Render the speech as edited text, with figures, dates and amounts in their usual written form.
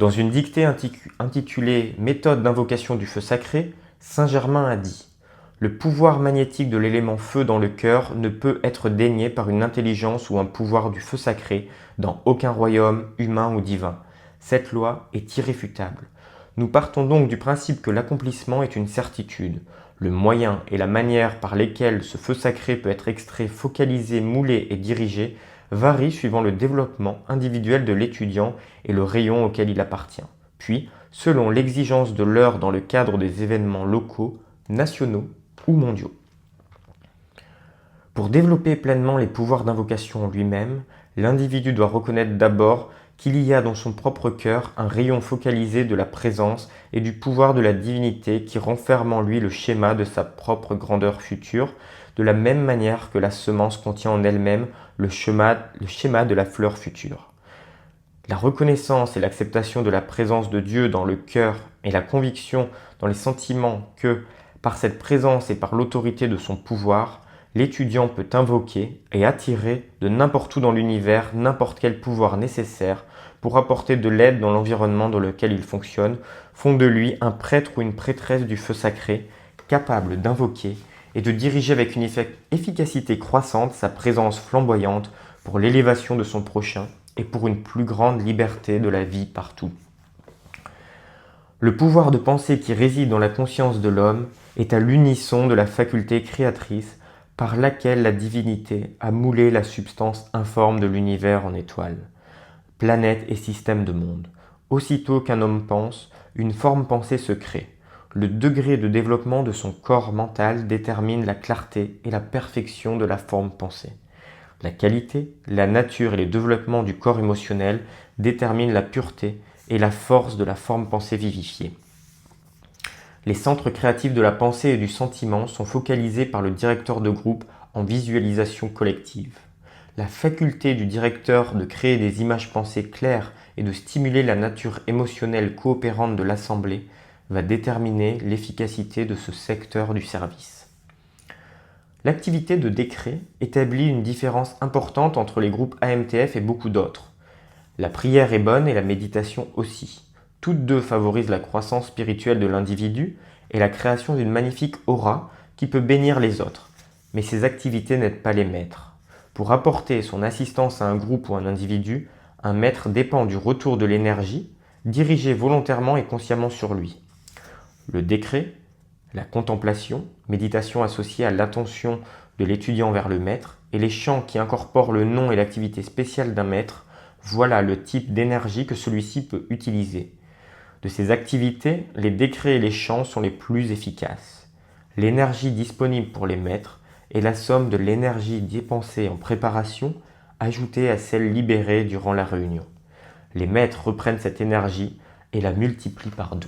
Dans une dictée intitulée Méthode d'invocation du feu sacré, Saint Germain a dit « Le pouvoir magnétique de l'élément feu dans le cœur ne peut être dénié par une intelligence ou un pouvoir du feu sacré dans aucun royaume, humain ou divin. Cette loi est irréfutable. Nous partons donc du principe que l'accomplissement est une certitude. Le moyen et la manière par lesquels ce feu sacré peut être extrait, focalisé, moulé et dirigé varient suivant le développement individuel de l'étudiant et le rayon auquel il appartient, puis selon l'exigence de l'heure dans le cadre des événements locaux, nationaux ou mondiaux. Pour développer pleinement les pouvoirs d'invocation en lui-même, l'individu doit reconnaître d'abord qu'il y a dans son propre cœur un rayon focalisé de la présence et du pouvoir de la divinité qui renferme en lui le schéma de sa propre grandeur future, de la même manière que la semence contient en elle-même le schéma de la fleur future. La reconnaissance et l'acceptation de la présence de Dieu dans le cœur et la conviction dans les sentiments que, par cette présence et par l'autorité de son pouvoir, l'étudiant peut invoquer et attirer de n'importe où dans l'univers n'importe quel pouvoir nécessaire pour apporter de l'aide dans l'environnement dans lequel il fonctionne, font de lui un prêtre ou une prêtresse du feu sacré, capable d'invoquer et de diriger avec une efficacité croissante sa présence flamboyante pour l'élévation de son prochain et pour une plus grande liberté de la vie partout. Le pouvoir de pensée qui réside dans la conscience de l'homme est à l'unisson de la faculté créatrice par laquelle la divinité a moulé la substance informe de l'univers en étoiles, planètes et systèmes de monde. Aussitôt qu'un homme pense, une forme pensée se crée. Le degré de développement de son corps mental détermine la clarté et la perfection de la forme pensée. La qualité, la nature et le développement du corps émotionnel déterminent la pureté et la force de la forme pensée vivifiée. Les centres créatifs de la pensée et du sentiment sont focalisés par le directeur de groupe en visualisation collective. La faculté du directeur de créer des images pensées claires et de stimuler la nature émotionnelle coopérante de l'assemblée va déterminer l'efficacité de ce secteur du service. L'activité de décret établit une différence importante entre les groupes AMTF et beaucoup d'autres. La prière est bonne et la méditation aussi. Toutes deux favorisent la croissance spirituelle de l'individu et la création d'une magnifique aura qui peut bénir les autres. Mais ces activités n'aident pas les maîtres. Pour apporter son assistance à un groupe ou un individu, un maître dépend du retour de l'énergie, dirigée volontairement et consciemment sur lui. Le décret, la contemplation, méditation associée à l'attention de l'étudiant vers le maître, et les chants qui incorporent le nom et l'activité spéciale d'un maître, voilà le type d'énergie que celui-ci peut utiliser. De ces activités, les décrets et les chants sont les plus efficaces. L'énergie disponible pour les maîtres est la somme de l'énergie dépensée en préparation ajoutée à celle libérée durant la réunion. Les maîtres reprennent cette énergie et la multiplient par 2.